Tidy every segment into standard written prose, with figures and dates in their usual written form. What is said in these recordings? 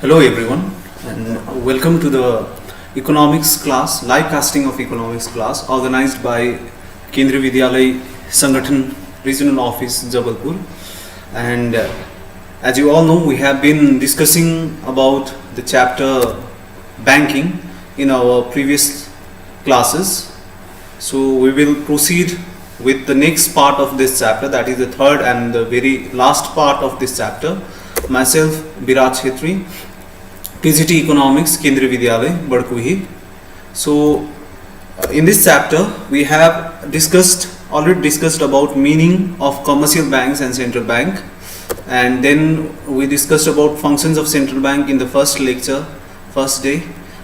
Hello everyone and welcome to the economics class, live casting of economics class organized by Kendriya Vidyalay Sangathan Regional Office, Jabalpur. And as you all know, we have been discussing about the chapter banking in our previous classes. So we will proceed with the next part of this chapter, that is the third and the very last part of this chapter. Myself, Biraj Khetri, PGT Economics, Kendriya Vidyalay, Badkuhi. So, in this chapter, we have already discussed about meaning of commercial banks and central bank, and then we discussed about functions of central bank in the first lecture, first day.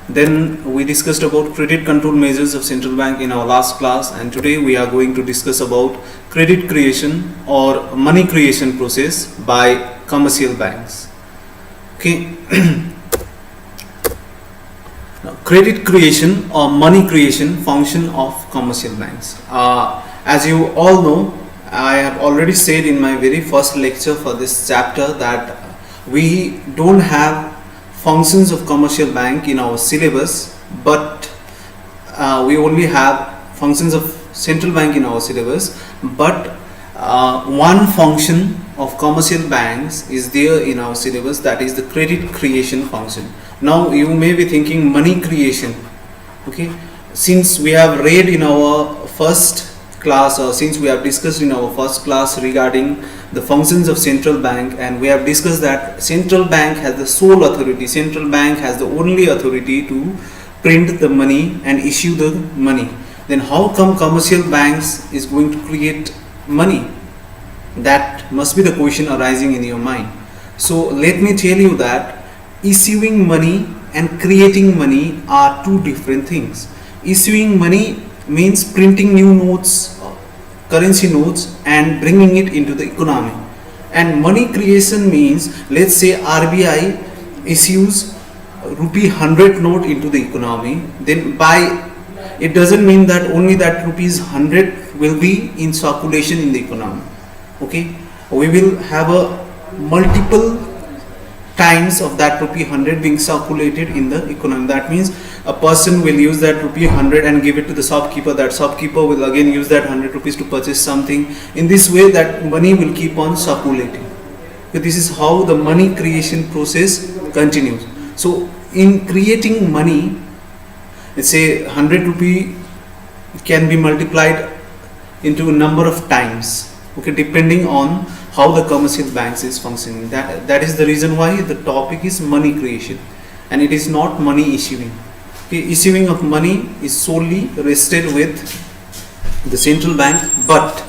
Then we discussed about credit control measures of central bank in our last class, and today we are going to discuss about credit creation or money creation process by commercial banks. Okay. Now, credit creation or money creation function of commercial banks. As you all know, I have already said in my very first lecture for this chapter that we don't have functions of commercial bank in our syllabus, but we only have functions of central bank in our syllabus, but one function of commercial banks is there in our syllabus, that is the credit creation function. Now you may be thinking money creation, okay, since we have read in our first class, or since we have discussed in our first class regarding the functions of central bank, and we have discussed that central bank has the sole authority, central bank has the only authority to print the money and issue the money, then how come commercial banks is going to create money? That must be the question arising in your mind. So let me tell you that issuing money and creating money are two different things. Issuing money means printing new notes, currency notes, and bringing it into the economy. And money creation means, let's say RBI issues rupee 100 note into the economy, then it doesn't mean that only that rupees 100 will be in circulation in the economy. Okay, we will have a multiple times of that rupee 100 being circulated in the economy. That means a person will use that rupee 100 and give it to the shopkeeper. That shopkeeper will again use that 100 rupees to purchase something. In this way, that money will keep on circulating. So this is how the money creation process continues. So in creating money, let's say 100 rupee can be multiplied into a number of times, okay, depending on how the commercial banks is functioning. That is the reason why the topic is money creation, and it is not money issuing. Okay, issuing of money is solely rested with the central bank, but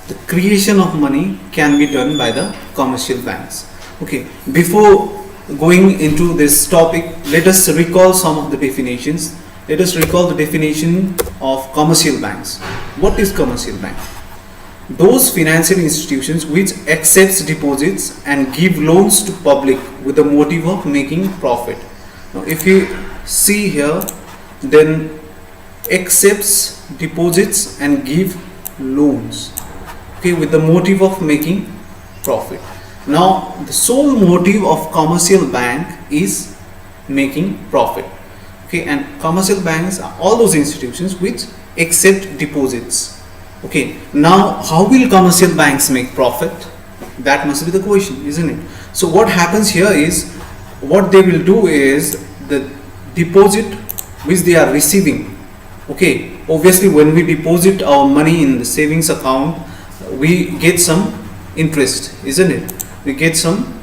the creation of money can be done by the commercial banks. Okay, before going into this topic, let us recall some of the definitions. Let us recall the definition of commercial banks. What is commercial bank? Those financial institutions which accepts deposits and give loans to public with the motive of making profit. Now if you see here, then accepts deposits and give loans, okay, with the motive of making profit. Now the sole motive of commercial bank is making profit, okay, and commercial banks are all those institutions which accept deposits. Okay, now how will commercial banks make profit? That must be the question, isn't it? So what happens here is, what they will do is, the deposit which they are receiving, okay, obviously when we deposit our money in the savings account, we get some interest, isn't it? We get some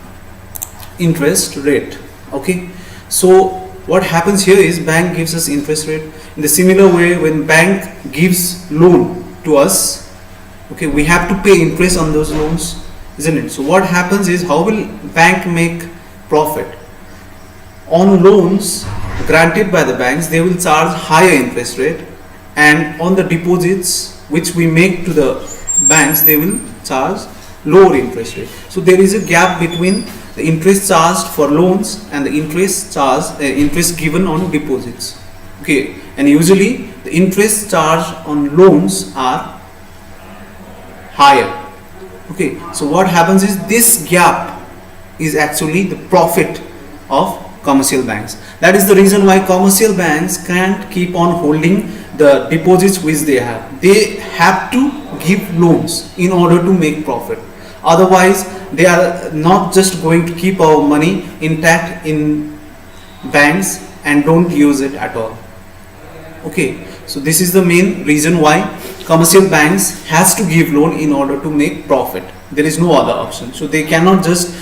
interest rate, okay. So what happens here is, bank gives us interest rate. In the similar way, when bank gives loan to us, okay, we have to pay interest on those loans, isn't it? So what happens is, how will bank make profit? On loans granted by the banks, they will charge higher interest rate, and on the deposits which we make to the banks, they will charge lower interest rate. So there is a gap between the interest charged for loans and the interest given on deposits, okay, and usually the interest charged on loans are higher, okay. So what happens is, this gap is actually the profit of commercial banks. That is the reason why commercial banks can't keep on holding the deposits which they have. They have to give loans in order to make profit. Otherwise, they are not just going to keep our money intact in banks and don't use it at all. Okay, so this is the main reason why commercial banks has to give loan in order to make profit. There is no other option. So they cannot just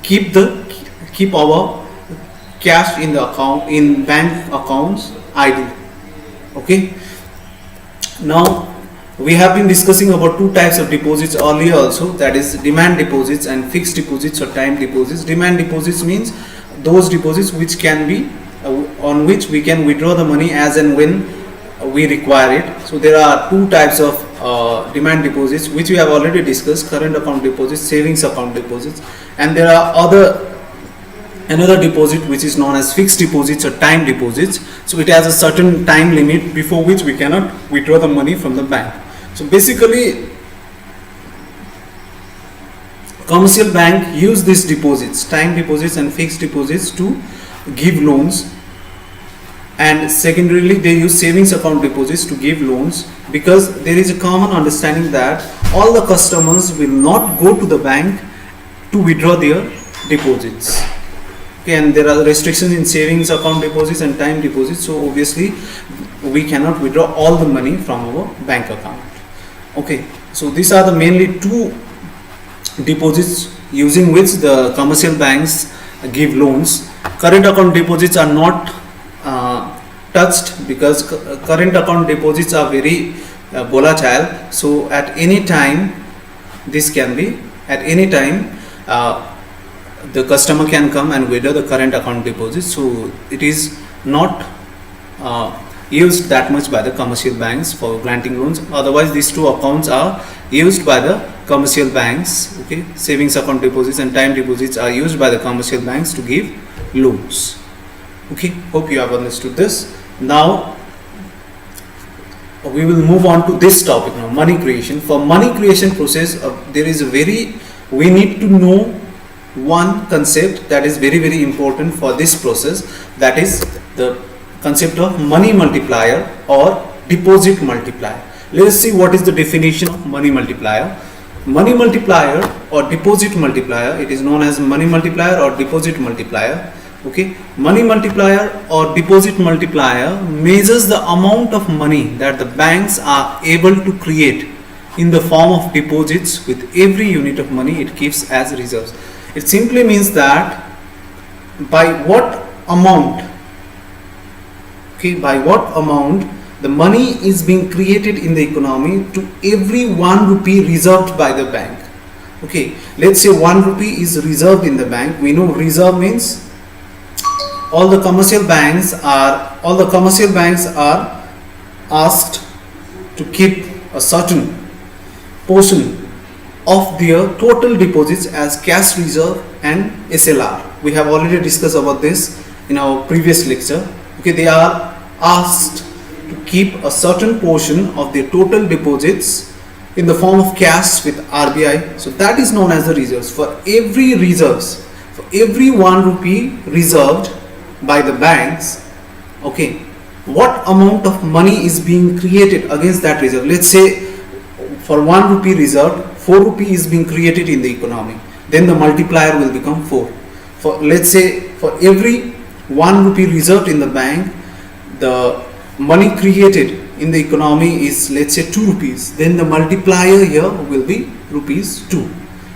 keep our cash in the account, in bank accounts, idle. Okay, now we have been discussing about two types of deposits earlier also, that is demand deposits and fixed deposits or time deposits. Demand deposits means those deposits which can be on which we can withdraw the money as and when we require it. So there are two types of demand deposits which we have already discussed: current account deposits, savings account deposits, and there are another deposit which is known as fixed deposits or time deposits. So it has a certain time limit before which we cannot withdraw the money from the bank. So basically, commercial bank use these deposits, time deposits and fixed deposits, to give loans, and secondarily they use savings account deposits to give loans, because there is a common understanding that all the customers will not go to the bank to withdraw their deposits. Okay, and there are restrictions in savings account deposits and time deposits, so obviously we cannot withdraw all the money from our bank account. Okay, so these are the mainly two deposits using which the commercial banks give loans. Current account deposits are not touched, because current account deposits are very volatile. So at any time, the customer can come and withdraw the current account deposits. So it is not used that much by the commercial banks for granting loans. Otherwise, these two accounts are used by the commercial banks. Okay, savings account deposits and time deposits are used by the commercial banks to give loans. Okay, hope you have understood this. Now we will move on to this topic now, money creation. For money creation process, we need to know one concept that is very, very important for this process, that is the concept of money multiplier or deposit multiplier. Let us see what is the definition of money multiplier. Money multiplier or deposit multiplier, it is known as money multiplier or deposit multiplier. Okay, money multiplier or deposit multiplier measures the amount of money that the banks are able to create in the form of deposits with every unit of money it keeps as reserves. It simply means that by what amount the money is being created in the economy to every 1 rupee reserved by the bank. Okay, let's say 1 rupee is reserved in the bank. We know reserve means all the commercial banks are asked to keep a certain portion of their total deposits as cash reserve and SLR. We have already discussed about this in our previous lecture. Okay, they are asked to keep a certain portion of their total deposits in the form of cash with RBI. So that is known as the reserves. For every 1 rupee reserved by the banks, okay, what amount of money is being created against that reserve? Let's say for 1 rupee reserved, 4 rupee is being created in the economy, then the multiplier will become 4. Let's say for every 1 rupee reserved in the bank, the money created in the economy is, let's say, 2 rupees, then the multiplier here will be rupees 2.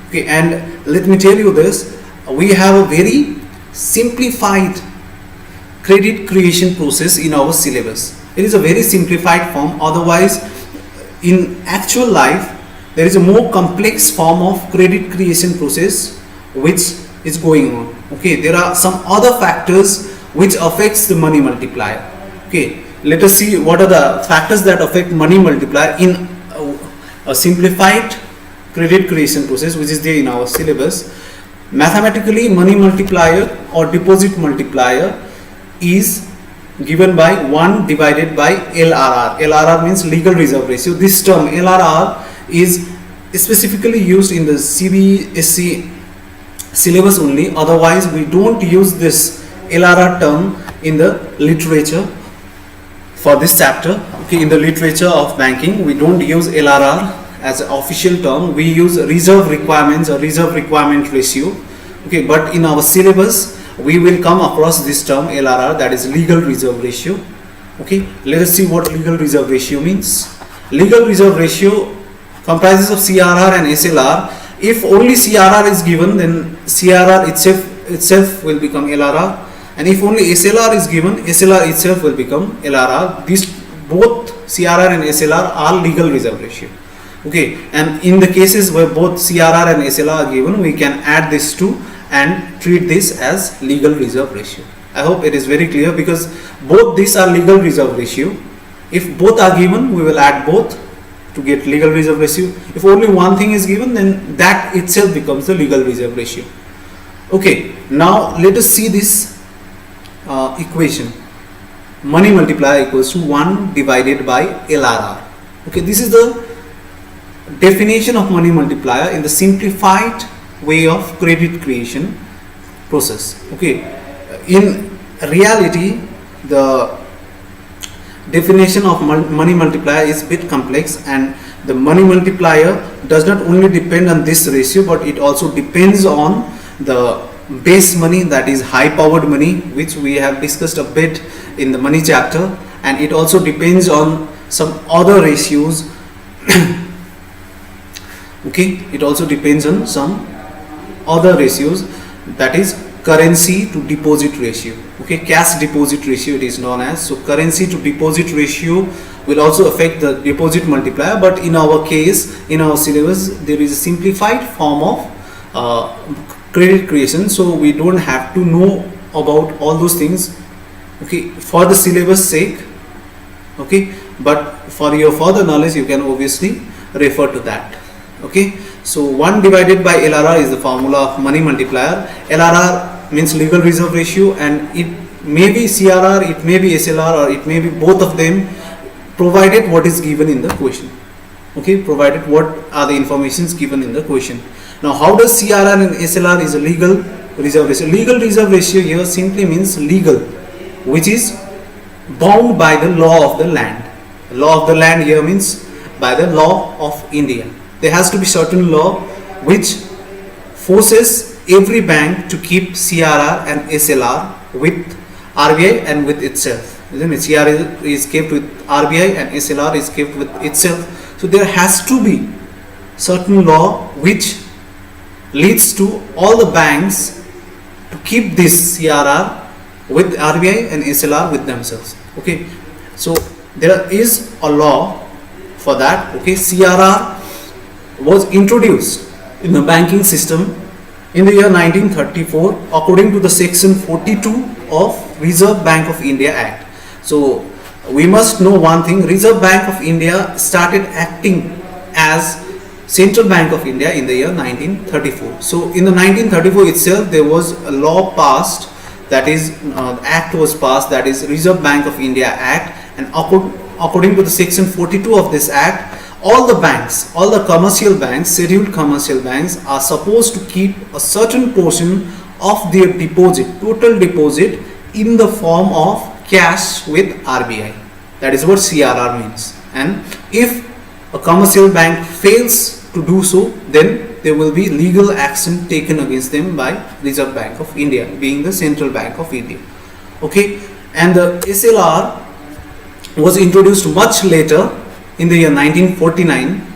Okay, and let me tell you this, we have a very simplified credit creation process in our syllabus. It is a very simplified form. Otherwise, in actual life, there is a more complex form of credit creation process which is going on. Okay, there are some other factors which affects the money multiplier. Okay, let us see what are the factors that affect money multiplier in a simplified credit creation process which is there in our syllabus. Mathematically, money multiplier or deposit multiplier is given by 1 divided by LRR. LRR means legal reserve ratio. This term LRR is specifically used in the CBSE syllabus only, otherwise we don't use this LRR term in the literature for this chapter. Okay, in the literature of banking we don't use LRR as an official term, we use reserve requirements or reserve requirement ratio. Okay, but in our syllabus we will come across this term LRR, that is legal reserve ratio. Okay, let us see what legal reserve ratio means. Legal reserve ratio comprises of CRR and SLR. If only CRR is given, then CRR itself will become LRR, and if only SLR is given, SLR itself will become LRR. These both CRR and SLR are legal reserve ratio. Okay, and in the cases where both CRR and SLR are given, we can add these two and treat this as legal reserve ratio. I hope it is very clear, because both these are legal reserve ratio. If both are given, we will add both to get legal reserve ratio. If only one thing is given, then that itself becomes the legal reserve ratio. Okay, now let us see this equation. Money multiplier equals to 1 divided by LRR. Okay, this is the definition of money multiplier in the simplified way of credit creation process. Okay, in reality the definition of money multiplier is a bit complex, and the money multiplier does not only depend on this ratio, but it also depends on the base money, that is high powered money, which we have discussed a bit in the money chapter, and it also depends on some other ratios. Okay, it also depends on some other ratios, that is currency to deposit ratio. Okay, cash deposit ratio it is known as. So currency to deposit ratio will also affect the deposit multiplier, but in our case, in our syllabus, there is a simplified form of credit creation, so we don't have to know about all those things, okay, for the syllabus sake. Okay, but for your further knowledge you can obviously refer to that. Okay, so 1 divided by LRR is the formula of money multiplier. LRR means legal reserve ratio, and it may be CRR, it may be SLR, or it may be both of them, provided what is given in the question. Okay, provided what are the informations given in the question. Now how does CRR and SLR is a legal reserve ratio? Legal reserve ratio here simply means legal, which is bound by the law of the land. Law of the land here means by the law of India. There has to be certain law which forces every bank to keep CRR and SLR with RBI and with itself. Isn't it? CRR is kept with RBI and SLR is kept with itself. So there has to be certain law which leads to all the banks to keep this CRR with RBI and SLR with themselves. Okay, so there is a law for that. Okay, CRR was introduced in the banking system in the year 1934 according to the section 42 of Reserve Bank of India Act. So we must know one thing, Reserve Bank of India started acting as Central Bank of India in the year 1934. So in the 1934 itself there was a law passed, that is act was passed, that is Reserve Bank of India Act, and according to the section 42 of this act, all the banks, all the commercial banks, scheduled commercial banks are supposed to keep a certain portion of their deposit, total deposit, in the form of cash with RBI. That is what CRR means. And if a commercial bank fails to do so, then there will be legal action taken against them by Reserve Bank of India, being the Central Bank of India. Okay, and the SLR was introduced much later in the year 1949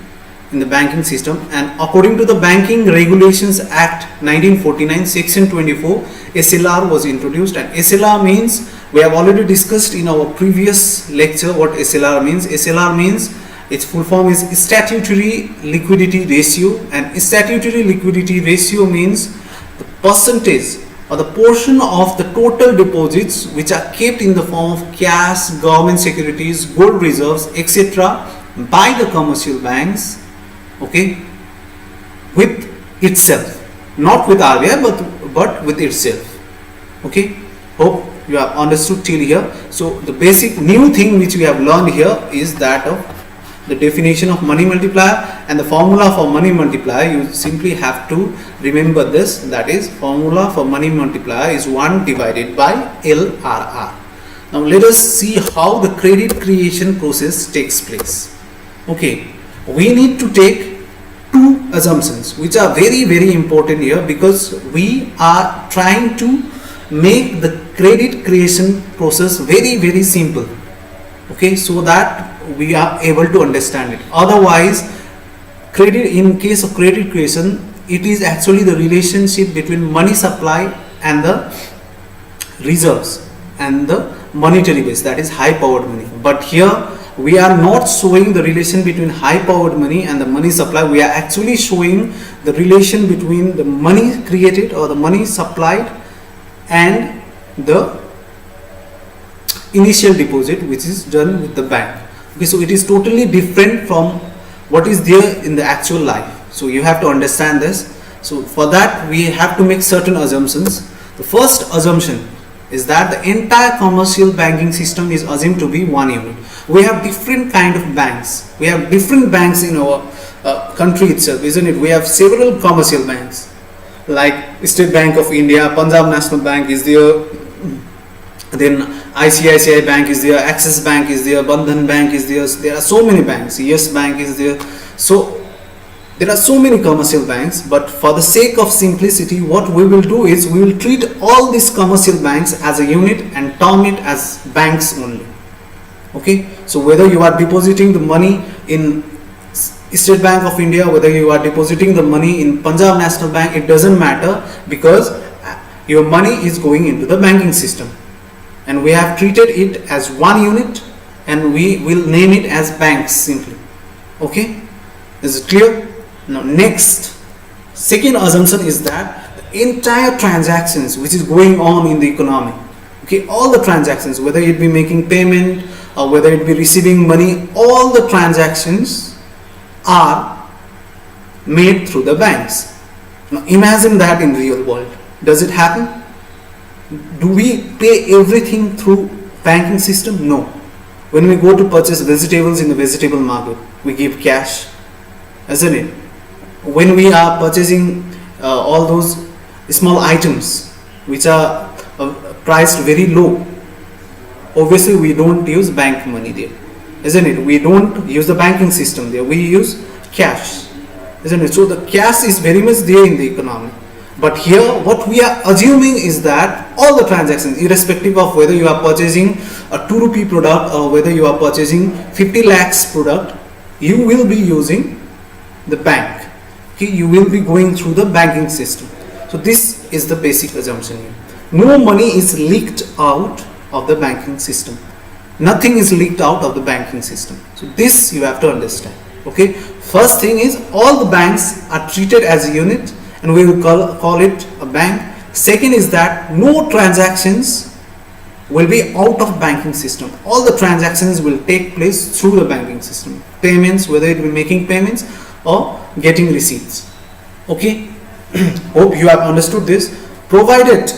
in the banking system, and according to the Banking Regulations Act 1949 section 24, SLR was introduced. And SLR means, we have already discussed in our previous lecture what SLR means. SLR means, its full form is statutory liquidity ratio, and statutory liquidity ratio means the percentage or the portion of the total deposits which are kept in the form of cash, government securities, gold reserves, etc. by the commercial banks, okay, with itself, not with RBI but with itself. Okay, hope you have understood till here. So the basic new thing which we have learned here is that of the definition of money multiplier and the formula for money multiplier. You simply have to remember this, that is formula for money multiplier is 1 divided by LRR. Now let us see how the credit creation process takes place. Okay, we need to take two assumptions which are very important here, because we are trying to make the credit creation process very simple. Okay, so that we are able to understand it. Otherwise, in case of credit creation, it is actually the relationship between money supply and the reserves and the monetary base, that is high powered money. But here we are not showing the relation between high powered money and the money supply. We are actually showing the relation between the money created or the money supplied and the initial deposit which is done with the bank. Okay, so it is totally different from what is there in the actual life. So you have to understand this. So for that we have to make certain assumptions. The first assumption is that the entire commercial banking system is assumed to be one unit. We have different kind of banks. We have different banks in our country itself, isn't it? We have several commercial banks like State Bank of India, Punjab National Bank is there, then ICICI Bank is there, Axis Bank is there, Bandhan Bank is there. There are so many banks. Yes Bank is there. So there are so many commercial banks, but for the sake of simplicity, what we will do is we will treat all these commercial banks as a unit and term it as banks only. Okay, so whether you are depositing the money in State Bank of India, whether you are depositing the money in Punjab National Bank, it doesn't matter, because your money is going into the banking system. And we have treated it as one unit and we will name it as banks simply. Okay, is it clear? Now next, second assumption is that the entire transactions which is going on in the economy, okay, all the transactions, whether it be making payment or whether it be receiving money, all the transactions are made through the banks. Now imagine that in real world. Does it happen? Do we pay everything through banking system? No. When we go to purchase vegetables in the vegetable market, we give cash, isn't it? When we are purchasing all those small items which are priced very low, obviously we don't use bank money there, isn't it? We don't use the banking system there, we use cash, isn't it? So the cash is very much there in the economy. But here what we are assuming is that all the transactions, irrespective of whether you are purchasing a 2 rupee product or whether you are purchasing 50 lakhs product, you will be using the bank. Okay, you will be going through the banking system. So this is the basic assumption here. No money is leaked out of the banking system. Nothing is leaked out of the banking system. So this you have to understand. Okay, first thing is all the banks are treated as a unit and we will call it a bank. Second is that no transactions will be out of banking system. All the transactions will take place through the banking system. Payments, whether it be making payments or getting receipts. Okay, hope you have understood this. Provided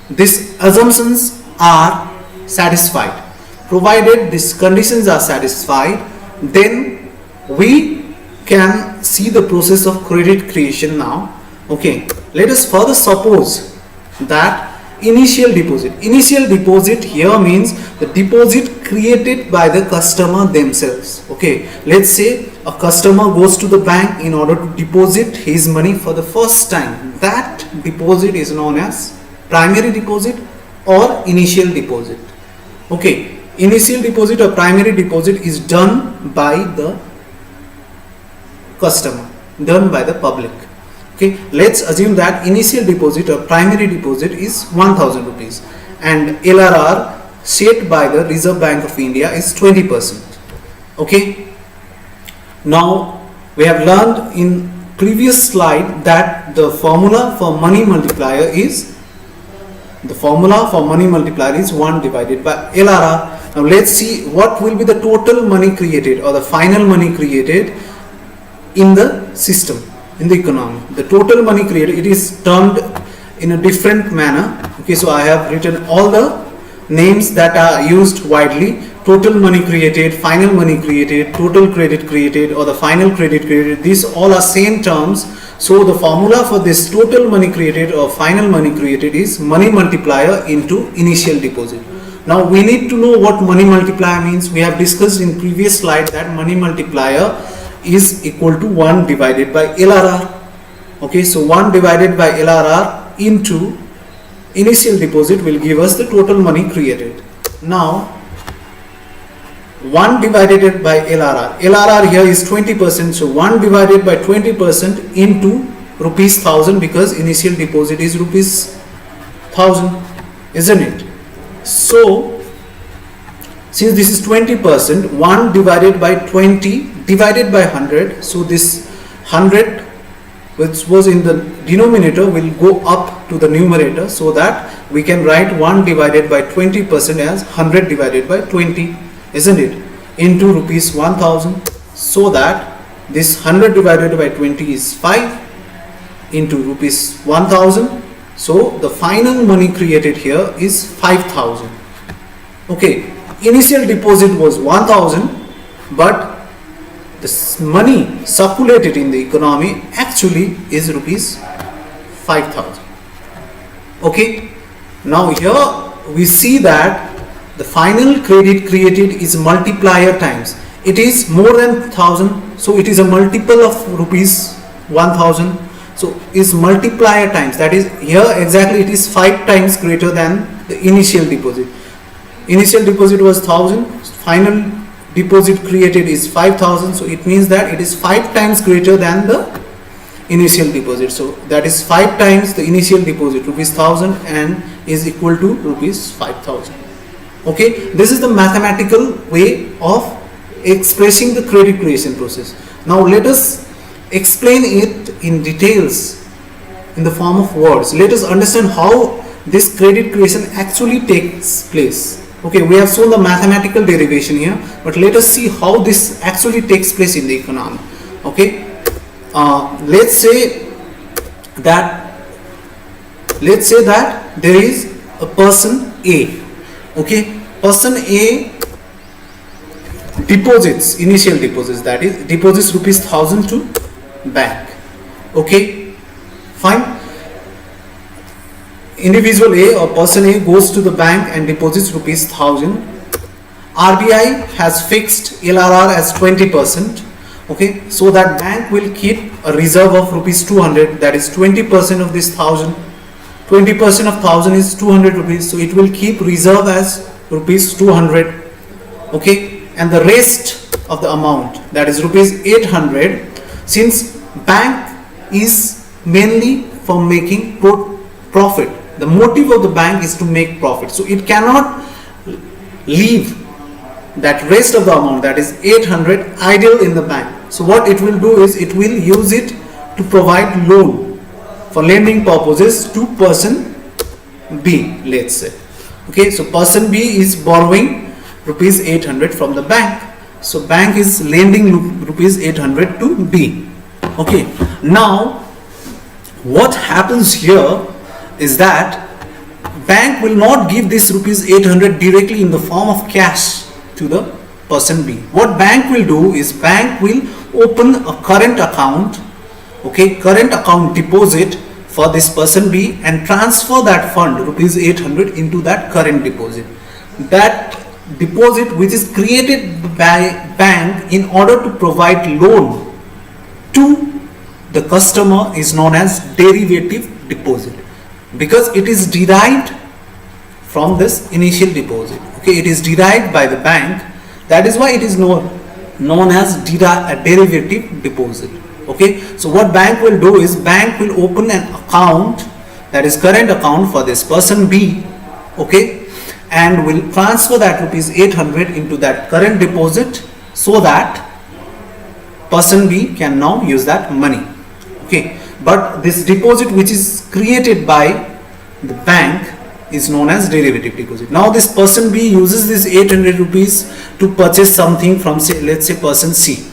these assumptions are satisfied, provided these conditions are satisfied, then we can see the process of credit creation now. Okay, let us further suppose that initial deposit here means the deposit created by the customer themselves. Okay, let's say a customer goes to the bank in order to deposit his money for the first time. That deposit is known as primary deposit or initial deposit. Okay, initial deposit or primary deposit is done by the customer, done by the public. Okay, let's assume that initial deposit or primary deposit is 1000 rupees and LRR set by the Reserve Bank of India is 20%. Okay, now we have learned in previous slide that the formula for money multiplier is 1 divided by LRR. Now let's see what will be the total money created or the final money created in the system, in the economy. The total money created, it is termed in a different manner. Okay, so I have written all the names that are used widely. total money created, final money created, total credit created, or the final credit created. These all are same terms. So the formula for this total money created or final money created is money multiplier into initial deposit. Now we need to know what money multiplier means. We have discussed in previous slide that money multiplier is equal to 1 divided by LRR. Okay, so 1 divided by LRR into initial deposit will give us the total money created. Now 1 divided by LRR. LRR here is 20%. So 1 divided by 20% into rupees 1000, because initial deposit is rupees 1000, isn't it? So since this is 20%, 1 divided by 20 divided by 100. So this 100 which was in the denominator will go up to the numerator, so that we can write 1 divided by 20% as 100 divided by 20, isn't it, into rupees 1000. So that this 100 divided by 20 is 5 into rupees 1000. So the final money created here is 5000. Okay, initial deposit was 1000, but this money circulated in the economy actually is rupees 5000. Okay, now here we see that the final credit created is multiplier times. It is more than 1000, so it is a multiple of rupees 1000. So is multiplier times, that is here exactly it is 5 times greater than the initial deposit. Initial deposit was 1000, final deposit created is 5000, so it means that it is 5 times greater than the initial deposit. So that is 5 times the initial deposit, rupees 1000, and is equal to rupees 5000. Okay, this is the mathematical way of expressing the credit creation process. Now let us explain it in details in the form of words. Let us understand how this credit creation actually takes place. Okay, we have shown the mathematical derivation here, but let us see how this actually takes place in the economy. Okay, let's say that there is a person A. Okay, person A deposits, initial deposits, that is deposits rupees 1000 to bank. Okay, fine. Individual A or person A goes to the bank and deposits rupees 1000. RBI has fixed LRR as 20%. Okay, so that bank will keep a reserve of rupees 200, that is 20% of this 1000. 20% of 1000 is 200 rupees, so it will keep reserve as rupees 200. Okay, and the rest of the amount, that is rupees 800, since bank is mainly for making profit, the motive of the bank is to make profit, so it cannot leave that rest of the amount, that is 800, idle in the bank. So what it will do is it will use it to provide loan for lending purposes to person B, let's say. Okay, so person B is borrowing rupees 800 from the bank, so bank is lending rupees 800 to B. Okay, now what happens here is that bank will not give this rupees 800 directly in the form of cash to the person B. What bank will do is bank will open a current account, okay, current account deposit for this person B, and transfer that fund rupees 800 into that current deposit. That deposit which is created by bank in order to provide loan to the customer is known as derivative deposit, because it is derived from this initial deposit. Okay, it is derived by the bank, that is why it is known as derivative deposit. Okay, so what bank will do is bank will open an account, that is current account, for this person B, okay, and will transfer that rupees 800 into that current deposit, so that person B can now use that money. Okay, but this deposit which is created by the bank is known as derivative deposit. Now this person B uses this 800 rupees to purchase something from, say, let's say person C.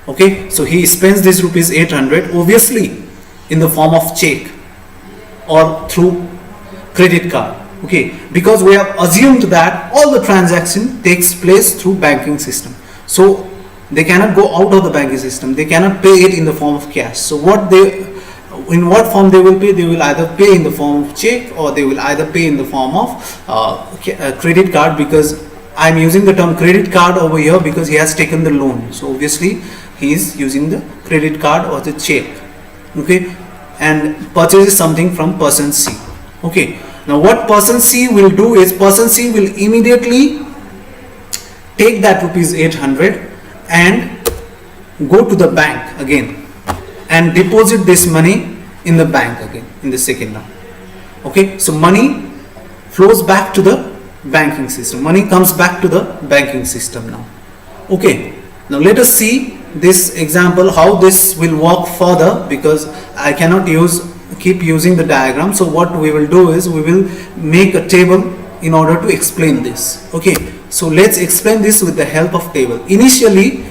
Okay, so he spends this rupees 800 obviously in the form of check or through credit card. Okay, because we have assumed that all the transaction takes place through banking system, so they cannot go out of the banking system, they cannot pay it in the form of cash. So in what form they will pay? They will either pay in the form of check, or they will either pay in the form of credit card, because I am using the term credit card over here because he has taken the loan, so obviously he is using the credit card or the check. Okay, and purchases something from person C. Okay, now what person C will do is, person C will immediately take that rupees 800 and go to the bank again and deposit this money in the bank again in the second round. Okay, so money flows back to the banking system, money comes back to the banking system now. Okay, now let us see this example how this will work further, because I cannot keep using the diagram. So what we will do is, we will make a table in order to explain this. Okay, so let's explain this with the help of table. Initially,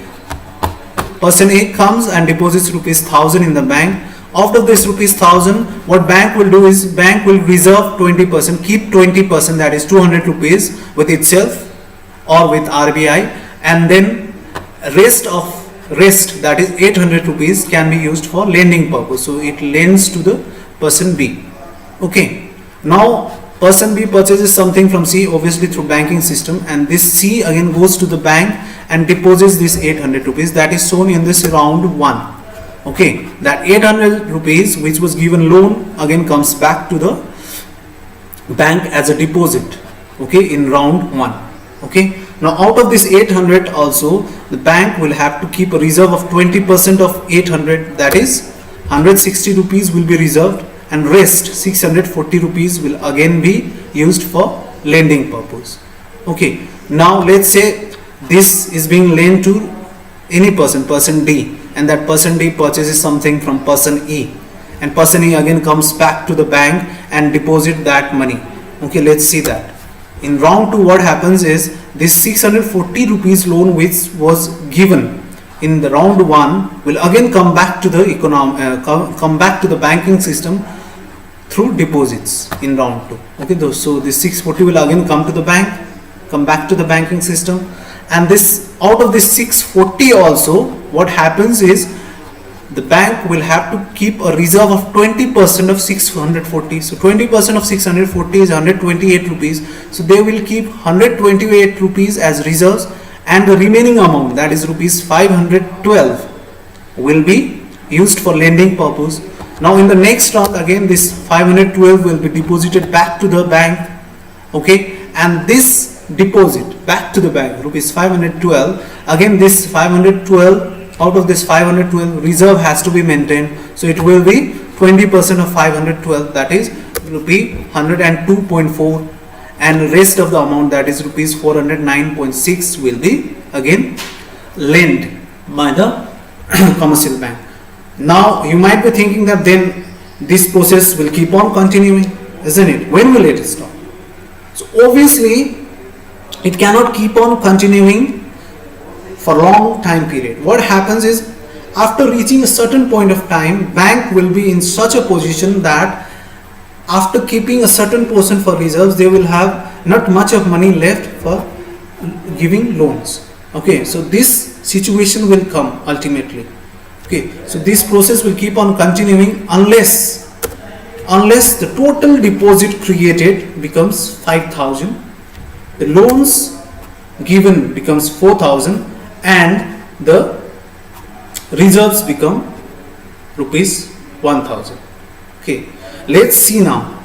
person A comes and deposits rupees 1000 in the bank. Out of this rupees 1000, what bank will do is, bank will reserve 20%, keep 20%, that is 200 rupees with itself or with RBI, and then rest, that is 800 rupees, can be used for lending purpose. So it lends to the person B. Okay, now person B purchases something from C, obviously through banking system, and this C again goes to the bank and deposits this 800 rupees, that is shown in this round 1. Okay, that 800 rupees which was given loan again comes back to the bank as a deposit, okay, in round 1. Okay, now out of this 800 also, the bank will have to keep a reserve of 20% of 800, that is 160 rupees will be reserved, and rest 640 rupees will again be used for lending purpose. Okay, now let's say this is being lent to any person, person D, and that person D purchases something from person E, and person E again comes back to the bank and deposit that money. Okay, let's see that. In round 2, what happens is, this 640 rupees loan which was given in the round 1 will again come back to the come back to the banking system through deposits in round 2. Okay, so this 640 will again come to the bank, come back to the banking system, and this, out of this 640 also, what happens is, the bank will have to keep a reserve of 20% of 640. So 20% of 640 is 128 rupees. So they will keep 128 rupees as reserves, and the remaining amount, that is rupees 512, will be used for lending purpose. Now in the next round again, this 512 will be deposited back to the bank. Okay, and this deposit back to the bank, rupees 512, again this 512, out of this 512, reserve has to be maintained, so it will be 20% of 512, that is rupee 102.4, and rest of the amount, that is rupees 409.6, will be again lent by the commercial bank. Now you might be thinking that then this process will keep on continuing, isn't it? When will it stop? So obviously it cannot keep on continuing for long time period. What happens is, after reaching a certain point of time, bank will be in such a position that after keeping a certain portion for reserves, they will have not much of money left for giving loans. Okay, so this situation will come ultimately. Okay, so this process will keep on continuing unless the total deposit created becomes 5,000, the loans given becomes 4,000, and the reserves become rupees 1,000. Okay, let's see now.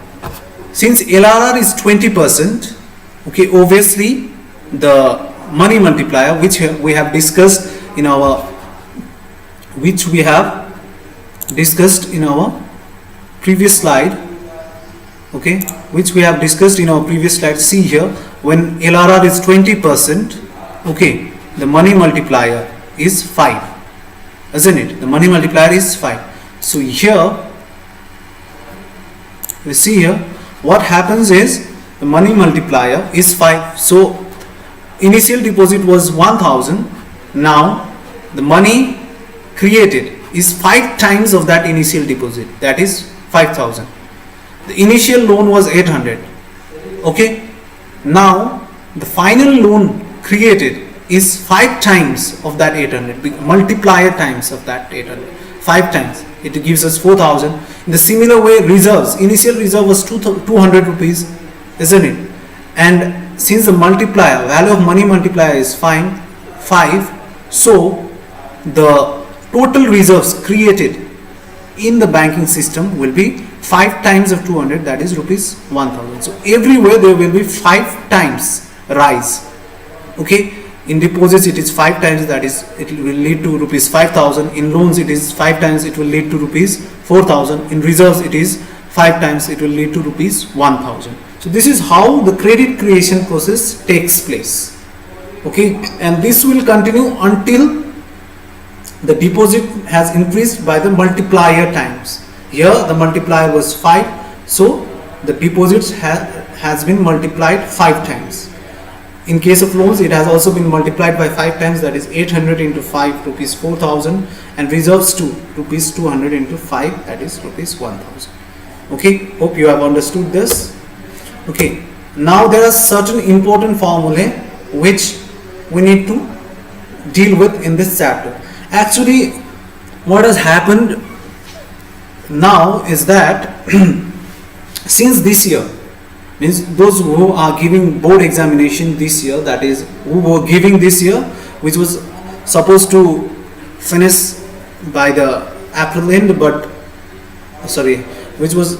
Since LRR is 20%, okay, obviously the money multiplier, which we have discussed in our previous slide, okay, see here, when LRR is 20%, okay, the money multiplier is 5, isn't it? The money multiplier is 5. So here we see here what happens is, the money multiplier is 5. So initial deposit was 1,000. Now the money created is 5 times of that initial deposit, that is 5,000. The initial loan was 800. Okay, now the final loan created is 5 times of that 800, multiplier times of that 800, 5 times. It gives us 4,000. In the similar way, reserves, initial reserve was 200 rupees, isn't it? And since the multiplier, value of money multiplier is 5, so the total reserves created in the banking system will be 5 times of 200, that is rupees 1,000. So everywhere there will be 5 times rise. Okay, in deposits it is 5 times, that is it will lead to rupees 5,000. In loans it is 5 times, it will lead to rupees 4,000. In reserves it is 5 times, it will lead to rupees 1,000. So this is how the credit creation process takes place. Okay, and this will continue until the deposit has increased by the multiplier times. Here the multiplier was 5, so the deposits has been multiplied 5 times. In case of loans, it has also been multiplied by 5 times, that is 800 into 5, rupees 4,000, and reserves 2, rupees 200 into 5, that is rupees 1,000. Okay, hope you have understood this. Okay, now there are certain important formulae which we need to deal with in this chapter. Actually, what has happened now is that since this year, means those who are giving board examination this year, that is who were giving this year, which was supposed to finish by the April end, which was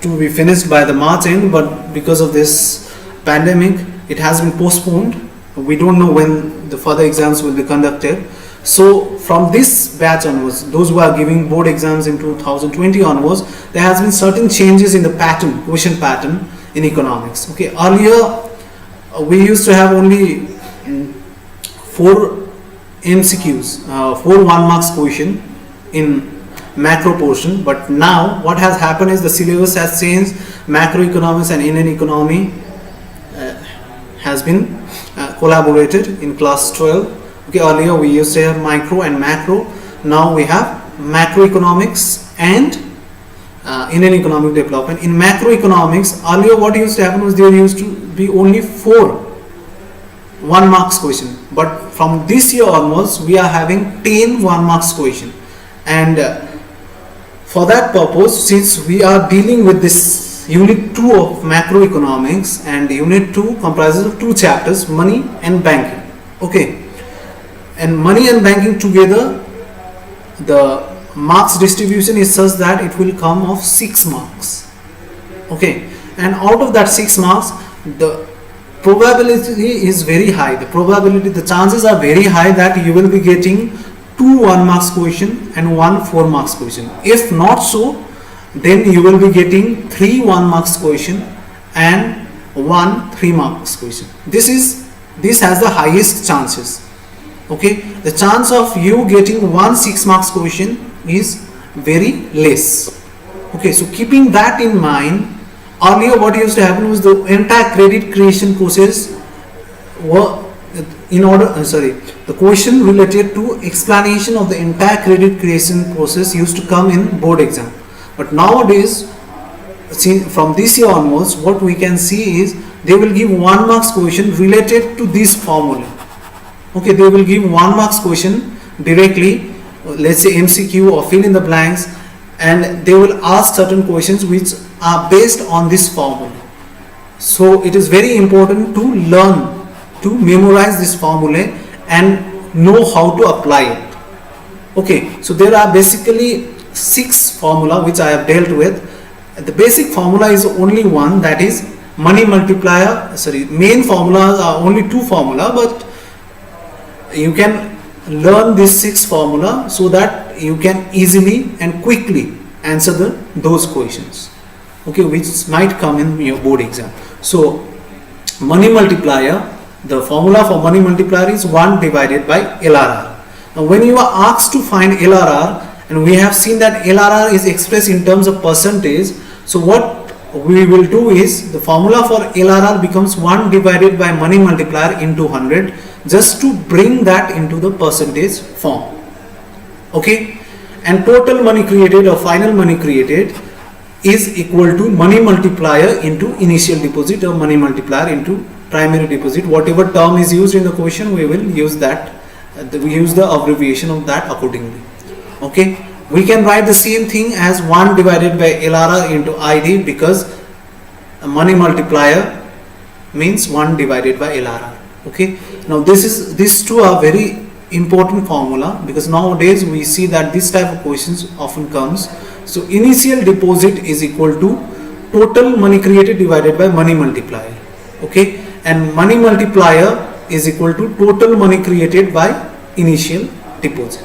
to be finished by the March end, but because of this pandemic it has been postponed. We don't know when the further exams will be conducted. So from this batch onwards, those who are giving board exams in 2020 onwards, there has been certain changes in the pattern, question pattern in economics. Okay, earlier we used to have only 4 MCQs, 4 1 marks question in macro portion, but now what has happened is the syllabus has changed. Macroeconomics and Indian economy has been collaborated in class 12. Okay, earlier we used to have micro and macro, now we have macroeconomics and Indian economic development. In macroeconomics, earlier what used to happen was there used to be only 4 1 marks question, but from this year onwards we are having 10 1 marks question, and for that purpose, since we are dealing with this unit 2 of macroeconomics, and unit 2 comprises of 2 chapters, money and banking. Okay, and money and banking together, the marks distribution is such that it will come of 6 marks. Okay, and out of that 6 marks, the probability is very high. The chances are very high that you will be getting 2 1 marks question and 1 4 marks question. If not so, then you will be getting 3 1 marks question and 1 3 marks question. This has the highest chances. Okay, the chance of you getting 1 6 marks question is very less. Okay, so keeping that in mind, earlier what used to happen was the entire credit creation process were the question related to explanation of the entire credit creation process used to come in board exam. But nowadays, from this year onwards, what we can see is they will give 1 marks question related to this formula. Okay, they will give 1 marks question directly, let's say MCQ or fill in the blanks, and they will ask certain questions which are based on this formula. So it is very important to learn, to memorize this formula and know how to apply it. Okay, so there are basically 6 formula which I have dealt with. The basic formula is only one, that is money multiplier. Main formulas are only 2 formula, but you can learn this 6 formula so that you can easily and quickly answer those questions, okay, which might come in your board exam. So money multiplier, the formula for money multiplier is 1 divided by LRR. Now when you are asked to find LRR, and we have seen that LRR is expressed in terms of percentage, so what we will do is the formula for LRR becomes 1 divided by money multiplier into 100, just to bring that into the percentage form. Okay, and total money created or final money created, is equal to money multiplier into initial deposit or money multiplier into primary deposit. Whatever term is used in the question, we will use that. We use the abbreviation of that accordingly. Okay. We can write the same thing as 1 divided by LRR into ID, because a money multiplier means 1 divided by LRR. Okay. Now these two are very important formula, because nowadays we see that this type of questions often comes. So initial deposit is equal to total money created divided by money multiplier. Okay. And money multiplier is equal to total money created by initial deposit.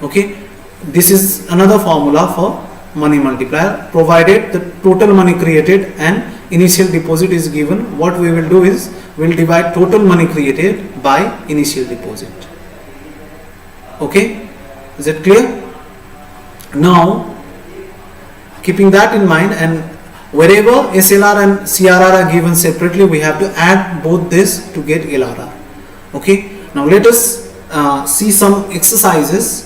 Okay. This is another formula for money multiplier. Provided the total money created and initial deposit is given, what we will do is we will divide total money created by initial deposit. Okay, is it clear? Now, keeping that in mind, and wherever SLR and CRR are given separately, we have to add both this to get LRR. Okay, now let us see some exercises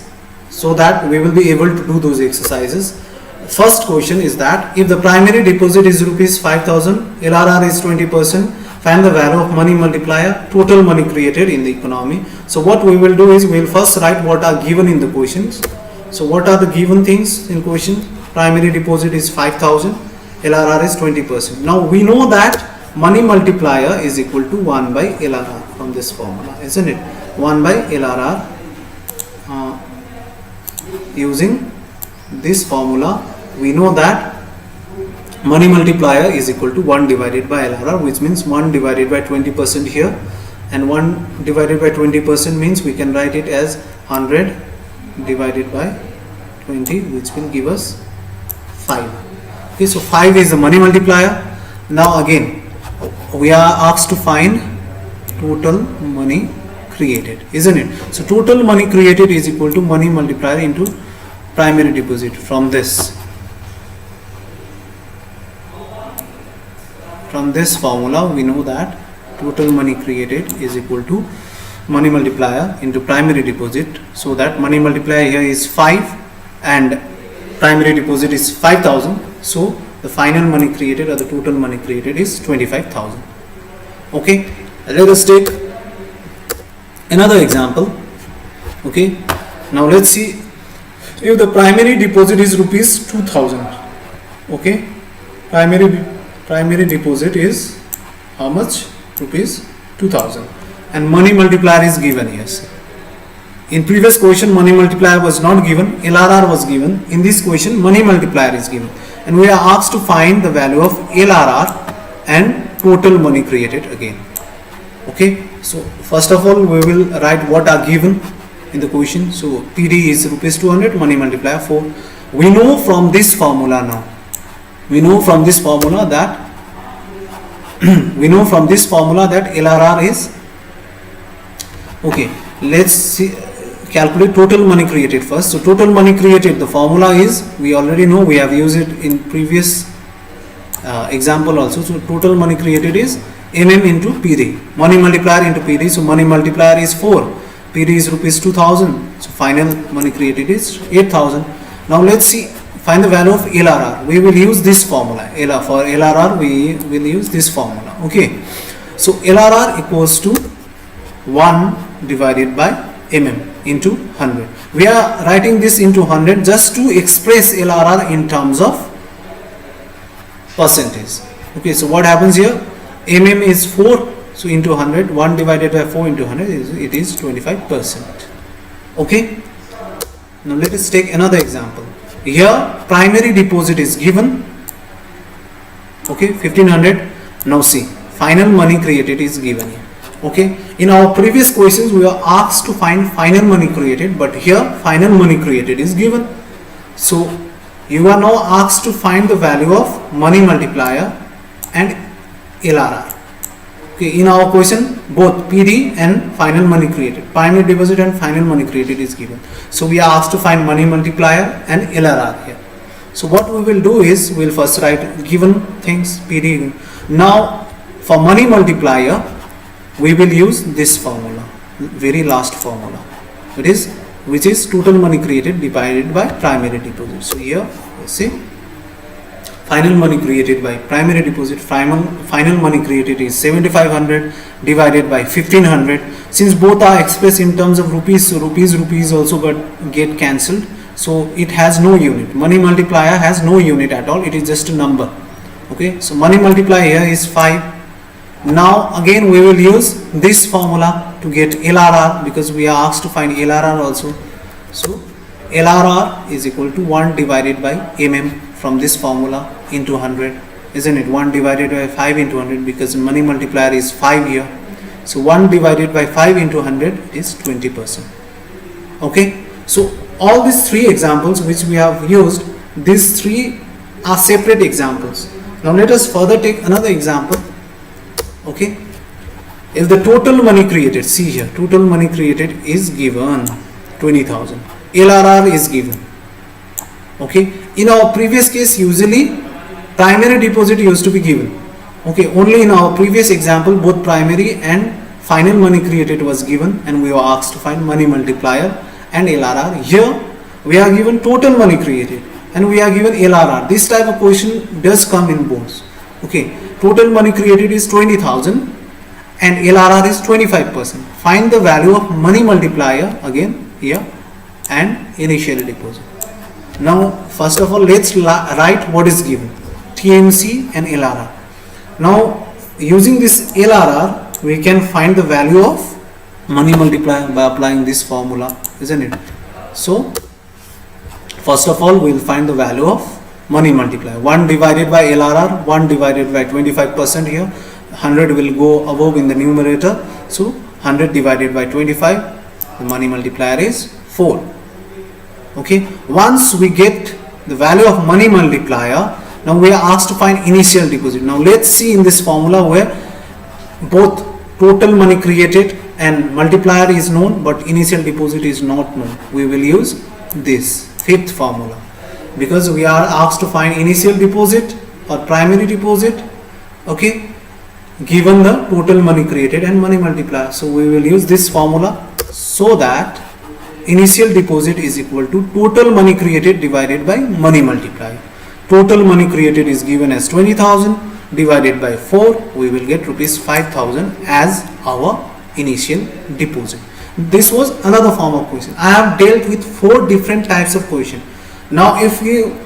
so that we will be able to do those exercises. First question is that if the primary deposit is rupees 5,000, LRR is 20%, find the value of money multiplier, total money created in the economy. So what we will do is we will first write what are given in the questions. So what are the given things in question? Primary deposit is 5,000, LRR is 20%. Now we know that money multiplier is equal to 1 by LRR from this formula, isn't it? 1 by LRR. Using this formula, we know that money multiplier is equal to 1 divided by LRR, which means 1 divided by 20% here, and 1 divided by 20% means we can write it as 100 divided by 20, which will give us 5. Okay, so 5 is the money multiplier. Now again, we are asked to find total money created, isn't it? So total money created is equal to money multiplier into primary deposit. From this formula, we know that total money created is equal to money multiplier into primary deposit. So that money multiplier here is 5 and primary deposit is 5,000. So the final money created or the total money created is 25,000. Okay, let us take another example. Okay, now let's see. If the primary deposit is rupees 2,000, okay, primary deposit is how much? Rupees 2,000, and money multiplier is given here. In previous question, money multiplier was not given, LRR was given. In this question, money multiplier is given, and we are asked to find the value of LRR and total money created again. Okay, so first of all, we will write what are given in the question. So PD is rupees 200, money multiplier 4. We know from this formula now. We know from this formula that LRR is okay. Let's see, calculate total money created first. So total money created, the formula is, we already know, we have used it in previous example also. So total money created is MM into PD, money multiplier into PD. So money multiplier is 4. PD is rupees 2,000, so final money created is 8,000. Now let's see, find the value of LRR. We will use this formula. For LRR, we will use this formula. Okay, so LRR equals to 1 divided by mm into 100. We are writing this into 100 just to express LRR in terms of percentage. Okay, so what happens here? Mm is 4. So into 100, 1 divided by 4 into 100 it is 25%. Okay. Now let us take another example. Here primary deposit is given. Okay, 1500. Now see, final money created is given here. Okay. In our previous questions, we were asked to find final money created, but here final money created is given. So you are now asked to find the value of money multiplier and LRR. Okay, in our question, both PD and final money created, primary deposit and final money created is given. So we are asked to find money multiplier and LRR here. So what we will do is, we will first write given things PD. Now for money multiplier, we will use this formula, very last formula. It is, which is total money created divided by primary deposit. So here, let's see, Final money created by primary deposit, final money created is 7500 divided by 1500. Since both are expressed in terms of rupees, so rupees also get cancelled. So it has no unit. Money multiplier has no unit at all. It is just a number. Okay, so money multiplier here is 5. Now again we will use this formula to get LRR, because we are asked to find LRR also. So LRR is equal to 1 divided by mm from this formula into 100, isn't it? 1 divided by 5 into 100, because money multiplier is 5 here. So 1 divided by 5 into 100 is 20%. Okay, so all these three examples which we have used, these three are separate examples. Now let us further take another example. Okay, if the total money created, see here, total money created is given 20,000, LRR is given. Okay, in our previous case usually primary deposit used to be given. Okay, only in our previous example both primary and final money created was given, and we were asked to find money multiplier and LRR. Here we are given total money created and we are given LRR. This type of question does come in boards. Okay, total money created is 20,000 and LRR is 25%. Find the value of money multiplier again here and initial deposit. Now first of all let's write what is given, TMC and LRR. Now using this LRR we can find the value of money multiplier by applying this formula, isn't it? So first of all we will find the value of money multiplier. 1 divided by LRR, 1 divided by 25% here, 100 will go above in the numerator, so 100 divided by 25, the money multiplier is 4. Okay, once we get the value of money multiplier, now we are asked to find initial deposit. Now let's see in this formula where both total money created and multiplier is known but initial deposit is not known. We will use this fifth formula, because we are asked to find initial deposit or primary deposit, okay, given the total money created and money multiplier. So we will use this formula, so that initial deposit is equal to total money created divided by money multiplier. Total money created is given as 20,000 divided by 4, we will get rupees 5,000 as our initial deposit. This was another form of question. I have dealt with 4 different types of question. Now if you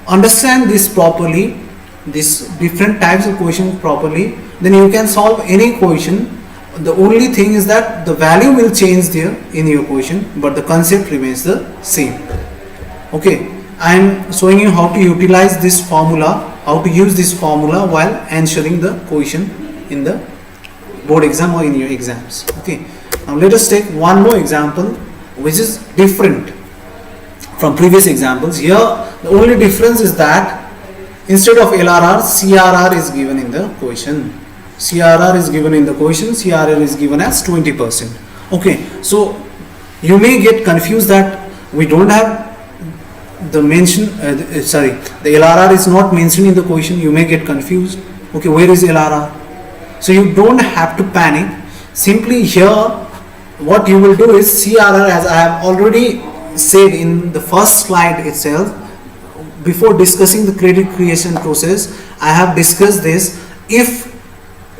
understand this properly, these different types of questions properly, then you can solve any question. The only thing is that the value will change there in your question, but the concept remains the same. Okay, I am showing you how to utilize this formula, how to use this formula while answering the question in the board exam or in your exams. Okay, now let us take one more example which is different from previous examples. Here the only difference is that instead of LRR, CRR is given in the question. CRR is given in the question, CRR is given as 20%. Okay, so you may get confused that we don't have the mention, the LRR is not mentioned in the question. You may get confused. Okay, where is LRR? So you don't have to panic. Simply here what you will do is CRR, as I have already said in the first slide itself, before discussing the credit creation process, I have discussed this. If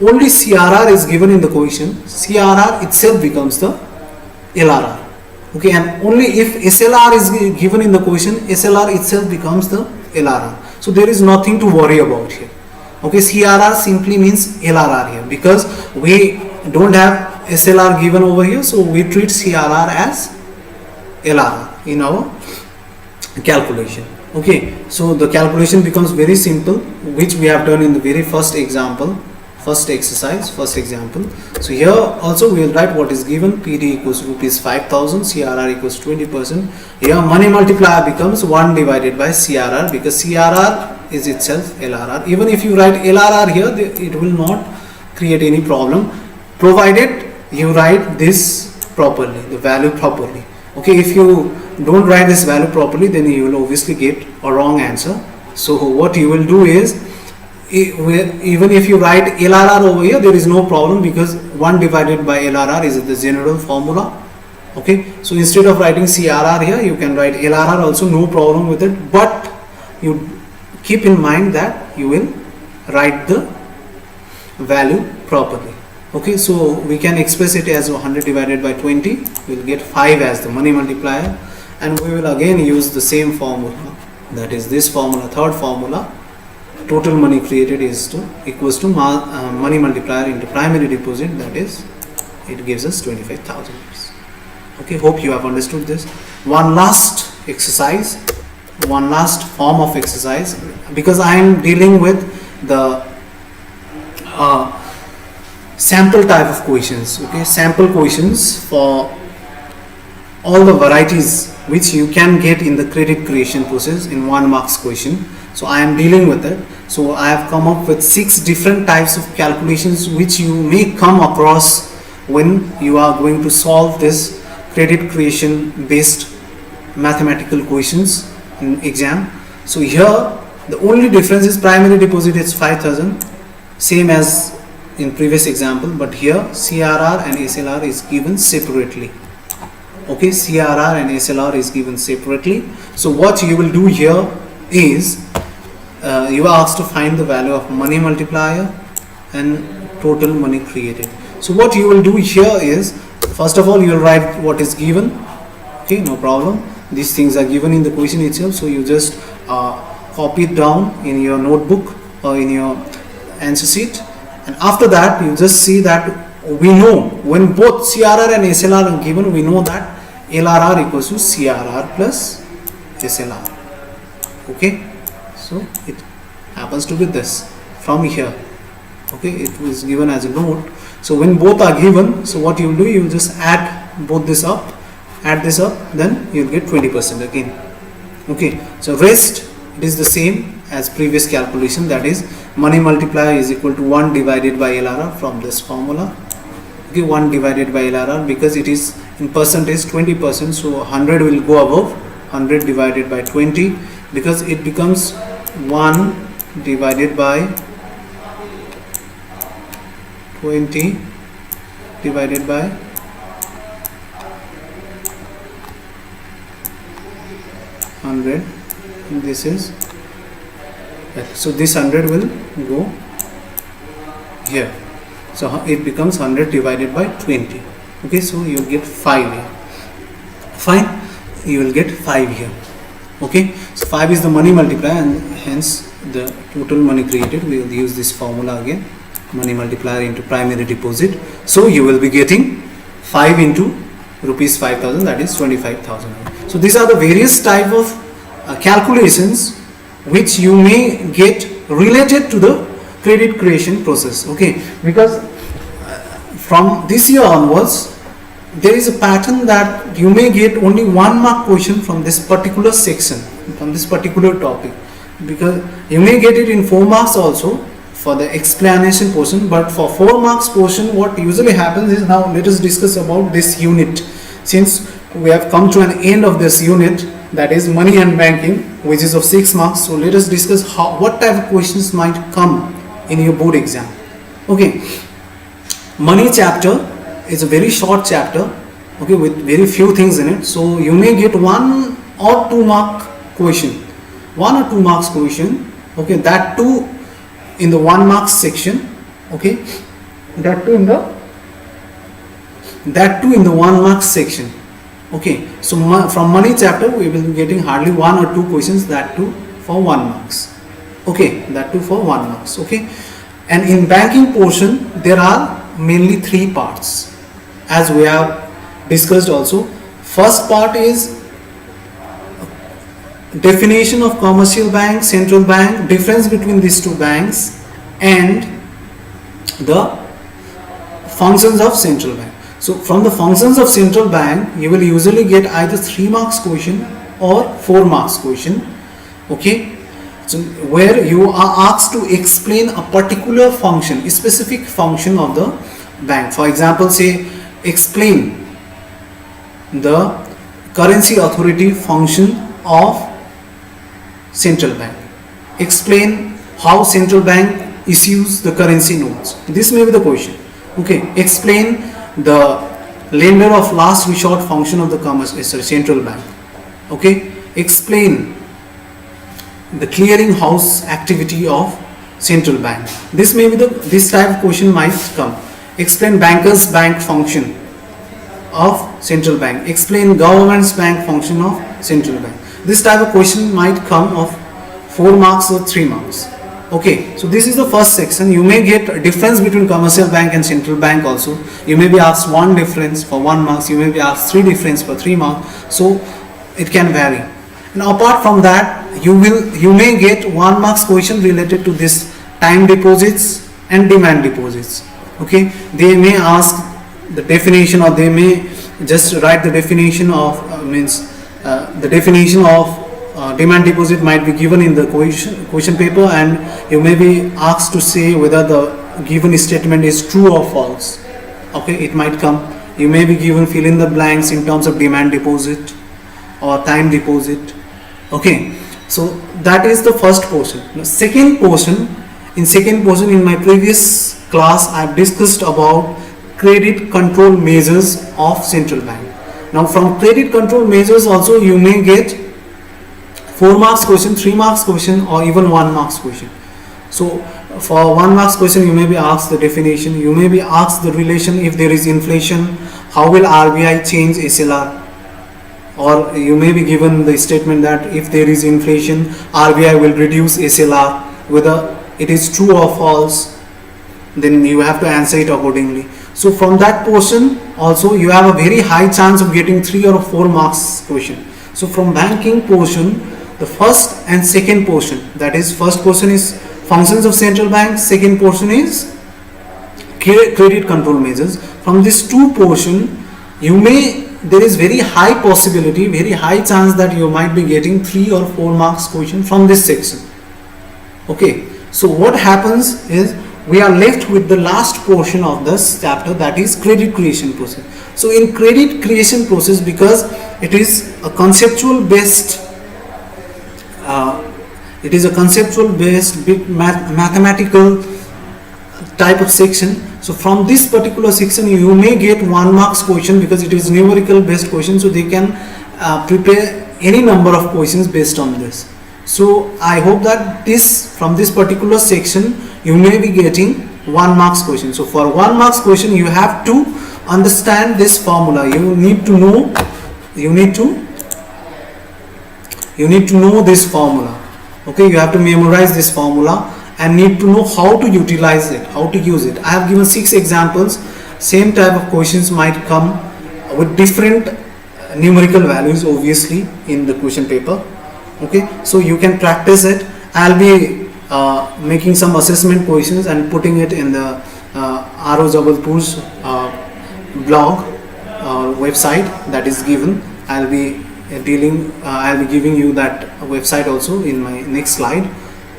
only CRR is given in the question, CRR itself becomes the LRR. Okay, and only if SLR is given in the question, SLR itself becomes the LRR. So there is nothing to worry about here. Okay, CRR simply means LRR here, because we don't have SLR given over here, so we treat CRR as LRR in our calculation. Okay, so the calculation becomes very simple, which we have done in the very first example, first exercise, first example. So here also we will write what is given. PD equals rupees 5,000, CRR equals 20%. Here money multiplier becomes 1 divided by CRR, because CRR is itself LRR. Even if you write LRR here, it will not create any problem, provided you write this properly, the value properly. Okay, if you don't write this value properly, then you will obviously get a wrong answer. So what you will do is, even if you write LRR over here, there is no problem, because 1 divided by LRR is the general formula. Okay, so instead of writing CRR here, you can write LRR also, no problem with it. But you keep in mind that you will write the value properly. Okay, so we can express it as 100 divided by 20. We will get 5 as the money multiplier, and we will again use the same formula, that is this formula, third formula. Total money created is equals to money multiplier into primary deposit, that is it gives us 25,000. Okay, hope you have understood this. One last exercise, one last form of exercise, because I am dealing with the sample type of questions. Okay, sample questions for all the varieties which you can get in the credit creation process in 1 marks question. So I am dealing with it. So I have come up with 6 different types of calculations which you may come across when you are going to solve this credit creation based mathematical questions in exam. So here the only difference is primary deposit is 5,000, same as in previous example, but here CRR and SLR is given separately. Okay, CRR and SLR is given separately. So what you will do here is you are asked to find the value of money multiplier and total money created. So what you will do here is, first of all, you will write what is given. Okay, no problem. These things are given in the question itself, so you just copy it down in your notebook or in your answer sheet, and after that you just see that we know when both CRR and SLR are given, we know that LRR equals to CRR plus SLR. Okay, so it happens to be this from here. Okay, it was given as a note. So when both are given, so what you will do, you will just add both this up, add this up, then you will get 20% again. Okay, so rest, it is the same as previous calculation, that is money multiplier is equal to 1 divided by LRR from this formula. Okay, 1 divided by LRR, because it is in percentage 20%, so 100 will go above 100 divided by 20, because it becomes 1 divided by 20 divided by 100. This is, so this 100 will go here, so it becomes 100 divided by 20. Okay, so you will get 5 here. Fine, you will get 5 here. Okay, so 5 is the money multiplier, and hence the total money created. We will use this formula again, money multiplier into primary deposit. So you will be getting 5 into rupees 5,000, that is 25,000. So these are the various type of calculations which you may get related to the credit creation process. Okay, because from this year onwards there is a pattern that you may get only 1 mark question from this particular section, from this particular topic, because you may get it in 4 marks also for the explanation portion, but for 4 marks portion what usually happens is, now let us discuss about this unit. Since we have come to an end of this unit, that is money and banking, which is of 6 marks, so let us discuss what type of questions might come in your board exam. Okay, money chapter is a very short chapter, okay, with very few things in it, so you may get 1 or 2 mark question, 1 or 2 marks question, okay, that too in the 1 marks section. Okay, that too in the 1 marks section. Okay, so from money chapter we will be getting hardly 1 or 2 questions, that too for 1 marks. Okay, that too for 1 marks. Okay, and in banking portion there are mainly 3 parts, as we have discussed also. First part is definition of commercial bank, central bank, difference between these 2 banks, and the functions of central bank. So from the functions of central bank you will usually get either 3 marks question or 4 marks question. Okay, so where you are asked to explain a particular function, a specific function of the bank. For example, say explain the currency authority function of central bank, explain how central bank issues the currency notes. This may be the question. Okay, explain the lender of last resort function of the central bank. Okay, explain the clearing house activity of central bank. This may be this type of question might come. Explain bankers bank function of central bank. Explain government's bank function of central bank. This type of question might come of 4 marks or 3 marks. Okay, so this is the first section. You may get a difference between commercial bank and central bank also. You may be asked 1 difference for 1 marks. You may be asked 3 difference for 3 marks. So it can vary. And apart from that, you may get 1 marks question related to this time deposits and demand deposits. Okay, they may ask the definition, or they may just write the definition of the definition of demand deposit might be given in the question paper, and you may be asked to say whether the given statement is true or false. Okay, it might come. You may be given fill in the blanks in terms of demand deposit or time deposit. Okay, so that is the first portion. Now, second portion in my previous class I have discussed about credit control measures of central bank. Now from credit control measures also you may get 4 marks question, 3 marks question, or even 1 marks question. So for 1 marks question you may be asked the definition, you may be asked the relation if there is inflation, how will RBI change SLR, or you may be given the statement that if there is inflation RBI will reduce SLR, whether it is true or false, then you have to answer it accordingly. So from that portion also you have a very high chance of getting 3 or 4 marks question. So from banking portion, the first and second portion, that is first portion is functions of central bank, second portion is credit control measures. From this 2 portion there is very high possibility, very high chance that you might be getting 3 or 4 marks question from this section. Okay, so what happens is we are left with the last portion of this chapter, that is credit creation process. So in credit creation process, because it is a conceptual based mathematical type of section. So from this particular section you may get 1 marks question because it is numerical based question, so they can prepare any number of questions based on this. So I hope that from this particular section you may be getting 1 marks question. So for 1 marks question you have to understand this formula. You need to know this formula. Okay, you have to memorize this formula and need to know how to utilize it, how to use it. I have given 6 examples. Same type of questions might come with different numerical values obviously in the question paper. Okay, so you can practice it. I'll be making some assessment questions and putting it in the RO Jabalpur's blog website that is given. I'll be giving you that website also in my next slide.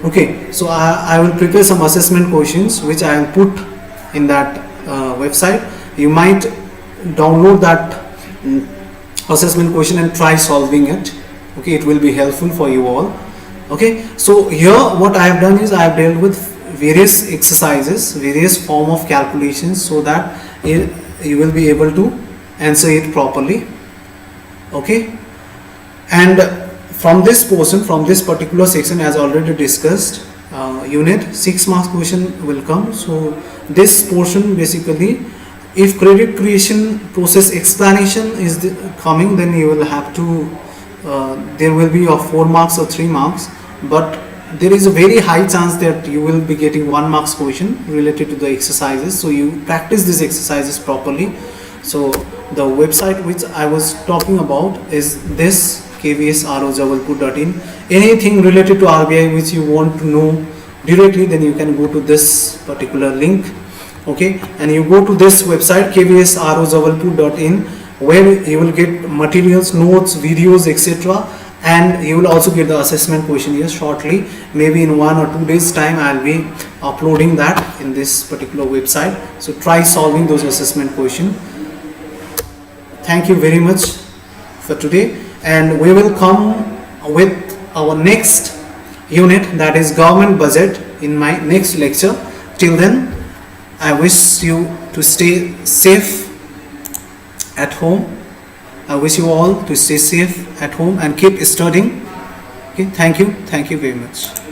Okay, so I will prepare some assessment questions which I will put in that website. You might download that assessment question and try solving it. Okay, it will be helpful for you all. Okay, so here what I have done is I have dealt with various exercises, various form of calculations, so that you will be able to answer it properly. Okay, and from this portion, from this particular section, as already discussed, unit 6 marks question will come. So this portion basically, if credit creation process explanation is coming, then you will have to there will be of 4 marks or 3 marks, but there is a very high chance that you will be getting 1 marks question related to the exercises. So you practice these exercises properly. So the website which I was talking about is this kvsrojabalpur.in. Anything related to RBI which you want to know directly, then you can go to this particular link. Okay, and you go to this website kvsrojabalpur.in, where you will get materials, notes, videos, etc. And you will also get the assessment question here shortly. Maybe in 1 or 2 days time I will be uploading that in this particular website. So try solving those assessment questions. Thank you very much for today, and we will come with our next unit, that is government budget, in my next lecture. Till then, I wish you to stay safe at home. I wish you all to stay safe at home and keep studying. Okay, thank you very much.